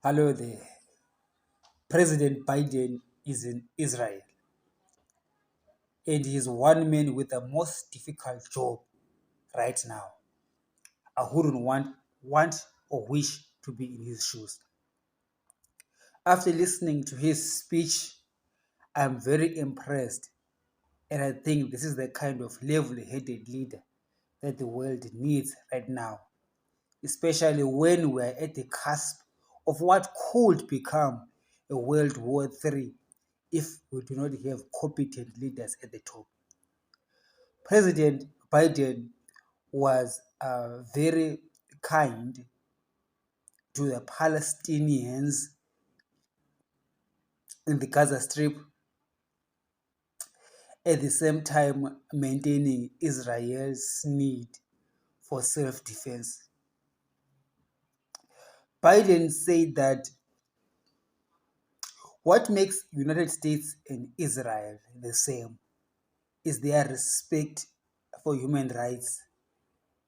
Hello there. President Biden is in Israel, and he's one man with the most difficult job right now. I wouldn't want or wish to be in his shoes. After listening to his speech, I'm very impressed, and I think this is the kind of level-headed leader that the world needs right now, especially when we're at the cusp of what could become a World War III if we do not have competent leaders at the top. President Biden was very kind to the Palestinians in the Gaza Strip, at the same time maintaining Israel's need for self-defense. Biden said that what makes United States and Israel the same is their respect for human rights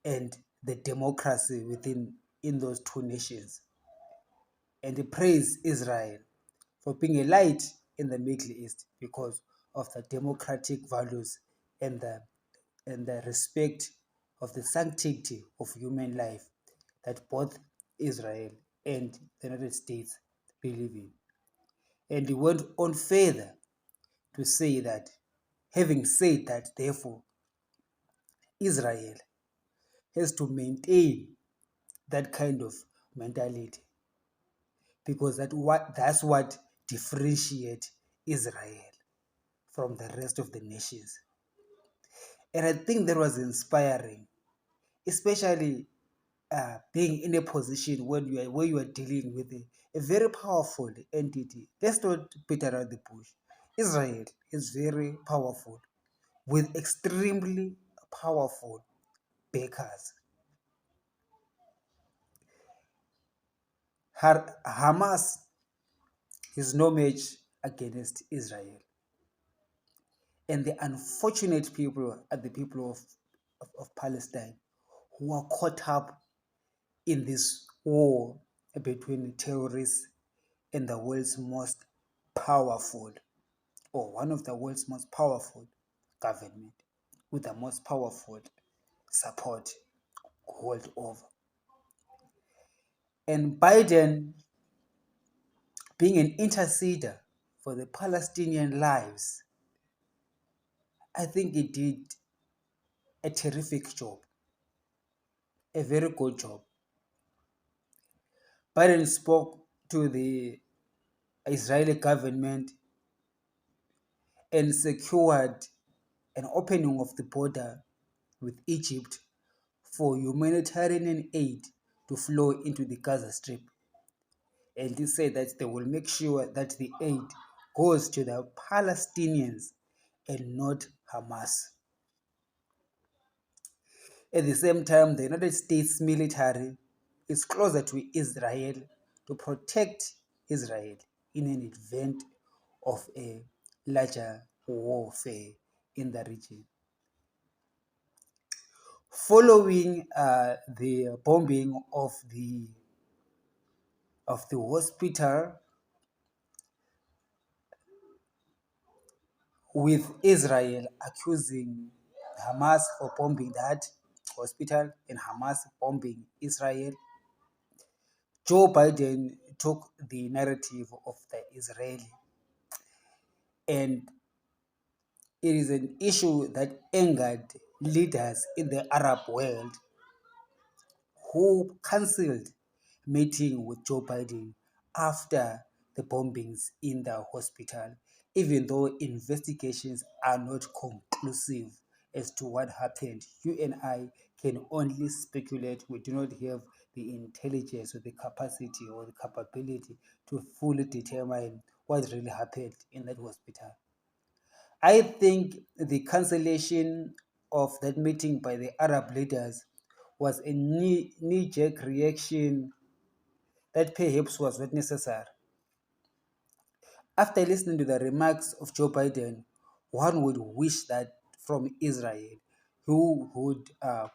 and the democracy within in those two nations. And he praised Israel for being a light in the Middle East because of the democratic values and the respect of the sanctity of human life that both Israel and the United States believe in. And he went on further to say that, having said that, therefore, Israel has to maintain that kind of mentality because that's what differentiates Israel from the rest of the nations. And I think that was inspiring, especially being in a position where you are dealing with a very powerful entity. Let's not beat around the bush. Israel is very powerful with extremely powerful backers. Hamas is no match against Israel. And the unfortunate people are the people of Palestine who are caught up in this war between terrorists and the world's most powerful, or one of the world's most powerful government with the most powerful support world over. And Biden, being an interceder for the Palestinian lives, I think he did a terrific job, a very good job. Biden spoke to the Israeli government and secured an opening of the border with Egypt for humanitarian aid to flow into the Gaza Strip. And he said that they will make sure that the aid goes to the Palestinians and not Hamas. At the same time, the United States military is closer to Israel to protect Israel in an event of a larger warfare in the region. Following the bombing of the hospital, with Israel accusing Hamas for bombing that hospital and Hamas bombing Israel, Joe Biden took the narrative of the Israeli, and it is an issue that angered leaders in the Arab world who cancelled meeting with Joe Biden after the bombings in the hospital, even though investigations are not conclusive as to what happened. You and I can only speculate. We do not have the intelligence or the capacity or the capability to fully determine what really happened in that hospital. I think the cancellation of that meeting by the Arab leaders was a knee-jerk reaction that perhaps was not necessary. After listening to the remarks of Joe Biden, one would wish that from Israel, who would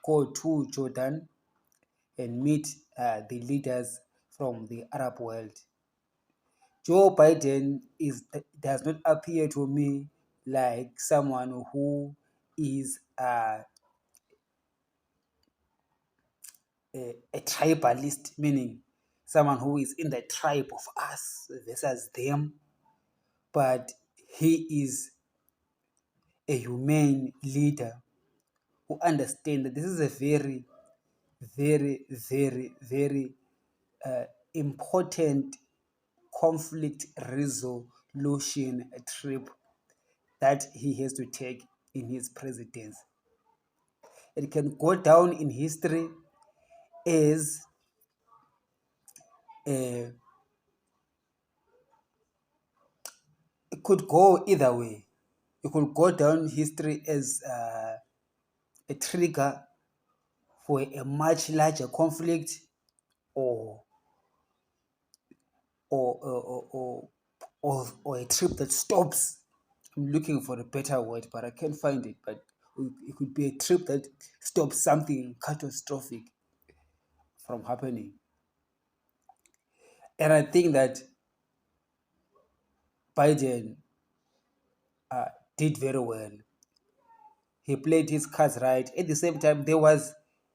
go to Jordan and meet the leaders from the Arab world. Joe Biden does not appear to me like someone who is a tribalist, meaning someone who is in the tribe of us versus them, but he is a humane leader who understands that this is a very, very, very, very important conflict resolution trip that he has to take in his presidency. It can go down in history as it could go either way. It could go down history as a trigger for a much larger conflict, or or or or, or a trip that stops. I'm looking for a better word, but I can't find it. But it could be a trip that stops something catastrophic from happening. And I think that Biden did very well. He played his cards right. At the same time, there was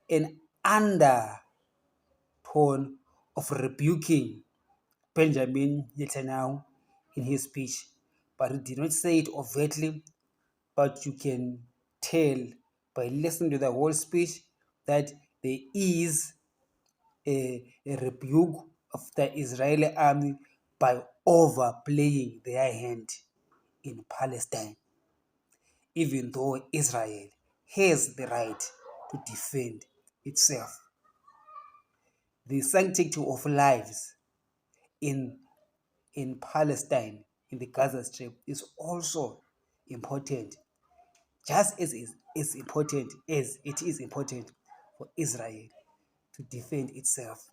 an undertone of rebuking Benjamin Netanyahu in his speech, but he did not say it overtly. But you can tell by listening to the whole speech that there is a rebuke of the Israeli army by overplaying their hand in Palestine, even though Israel has the right to defend itself. The sanctity of lives in, in Palestine, in the Gaza Strip, is also important, just as important as it is important for Israel to defend itself.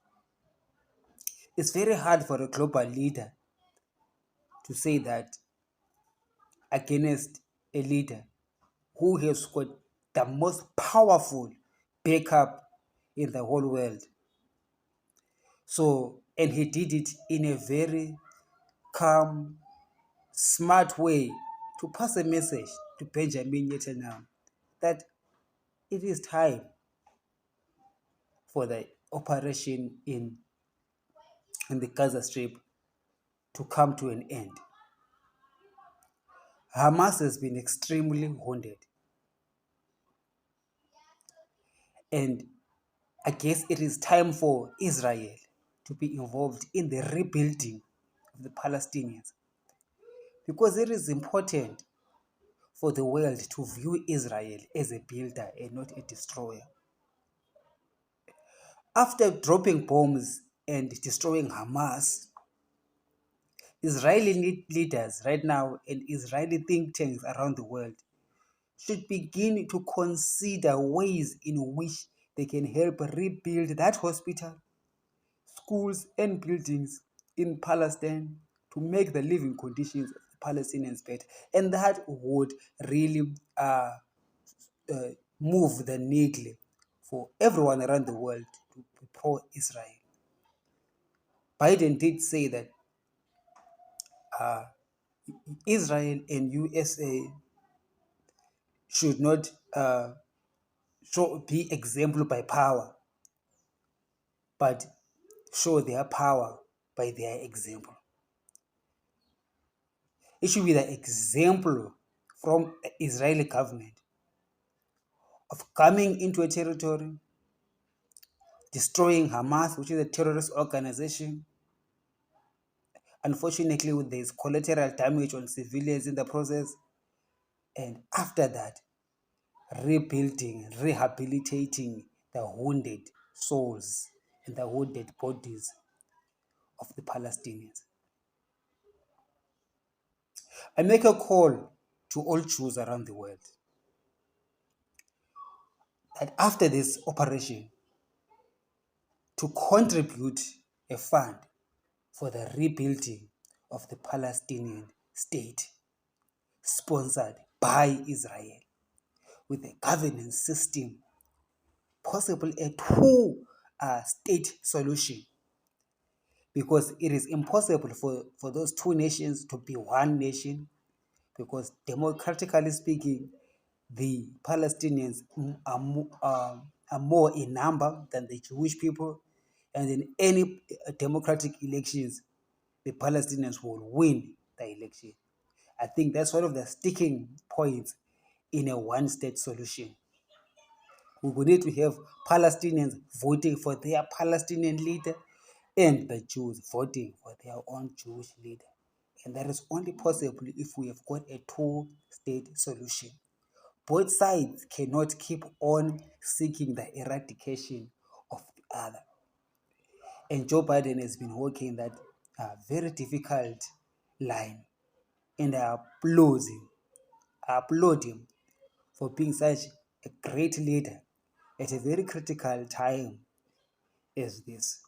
It's very hard for a global leader to say that against a leader who has got the most powerful backup in the whole world. So, and he did it in a very calm, smart way to pass a message to Benjamin Netanyahu that it is time for the operation in the Gaza Strip to come to an end. Hamas has been extremely wounded. And I guess it is time for Israel to be involved in the rebuilding of the Palestinians, because it is important for the world to view Israel as a builder and not a destroyer. After dropping bombs and destroying Hamas, Israeli leaders right now and Israeli think tanks around the world should begin to consider ways in which they can help rebuild that hospital, schools, and buildings in Palestine to make the living conditions of the Palestinians better. And that would really move the needle for everyone around the world to be pro-Israel. Biden did say that Israel and USA should not be example by power, but show their power by their example. It should be the example from the Israeli government of coming into a territory, destroying Hamas, which is a terrorist organization. Unfortunately, there is collateral damage on civilians in the process. And after that, rebuilding, rehabilitating the wounded souls and the wounded bodies of the Palestinians. I make a call to all Jews around the world that after this operation, to contribute a fund for the rebuilding of the Palestinian state, sponsored by Israel, with a governance system, possible a two-state solution, because it is impossible for those two nations to be one nation, because democratically speaking, the Palestinians are more in number than the Jewish people, and in any democratic elections, the Palestinians will win the election. I think that's one of the sticking points in a one-state solution. We will need to have Palestinians voting for their Palestinian leader and the Jews voting for their own Jewish leader. And that is only possible if we have got a two-state solution. Both sides cannot keep on seeking the eradication of the other. And Joe Biden has been walking that very difficult line. And I applaud him for being such a great leader at a very critical time as this.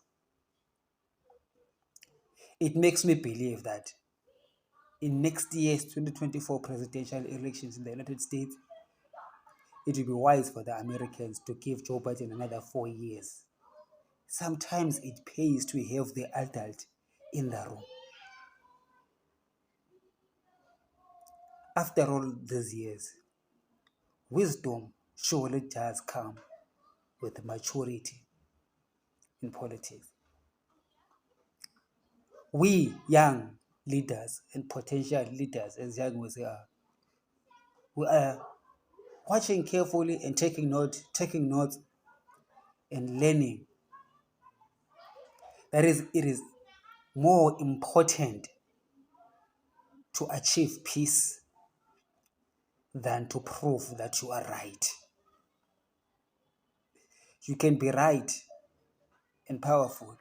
It makes me believe that in next year's 2024 presidential elections in the United States, it will be wise for the Americans to give Joe Biden another 4 years. Sometimes it pays to have the adult in the room. After all these years, wisdom surely does come with maturity in politics. We young leaders and potential leaders, as young as we are watching carefully and taking notes and learning. That is, it is more important to achieve peace than to prove that you are right. You can be right and powerful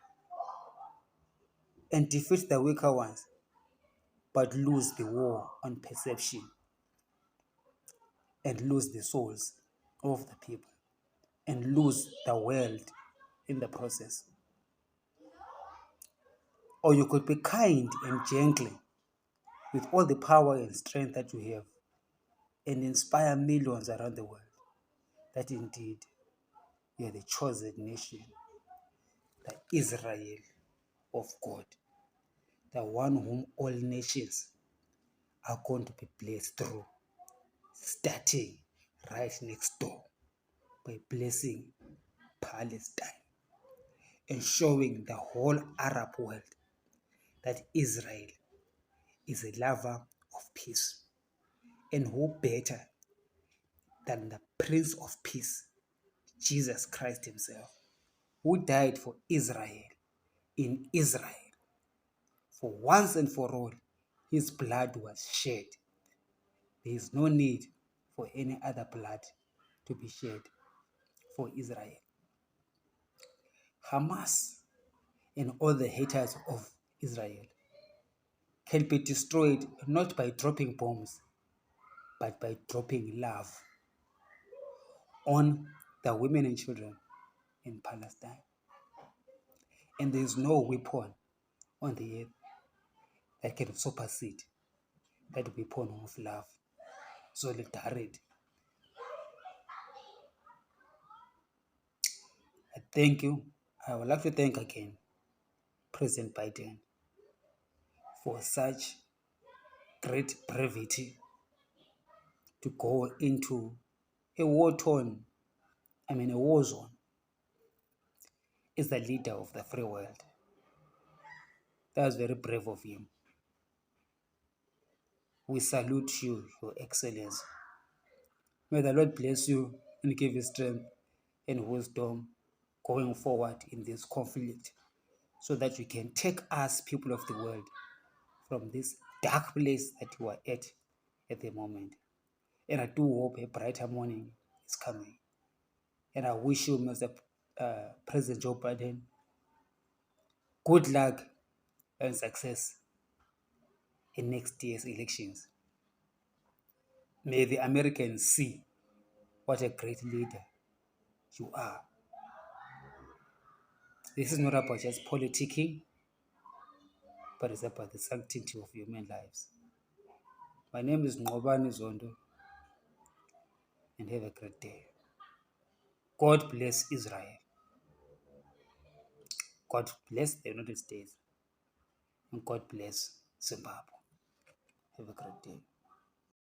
and defeat the weaker ones, but lose the war on perception and lose the souls of the people and lose the world in the process. Or you could be kind and gentle with all the power and strength that you have and inspire millions around the world that indeed you are the chosen nation, the Israel of God, the one whom all nations are going to be blessed through, starting right next door by blessing Palestine and showing the whole Arab world that Israel is a lover of peace. And who better than the Prince of Peace, Jesus Christ himself, who died for Israel in Israel. For once and for all, his blood was shed. There is no need for any other blood to be shed for Israel. Hamas and all the haters of Israel can be destroyed not by dropping bombs, but by dropping love on the women and children in Palestine. And there is no weapon on the earth that can supersede that weapon of love, solidarity. I thank you. I would like to thank again President Biden for such great brevity to go into a war zone, as the leader of the free world. That was very brave of him. We salute you, Your Excellency. May the Lord bless you and give you strength and wisdom going forward in this conflict, so that you can take us, people of the world, from this dark place that you are at the moment. And I do hope a brighter morning is coming. And I wish you, Mr. President Joe Biden, good luck and success in next year's elections. May the Americans see what a great leader you are. This is not about just politicking, but it's about the sanctity of human lives. My name is Ngobani Zondo, and have a great day. God bless Israel. God bless the United States. And God bless Zimbabwe. Have a great day.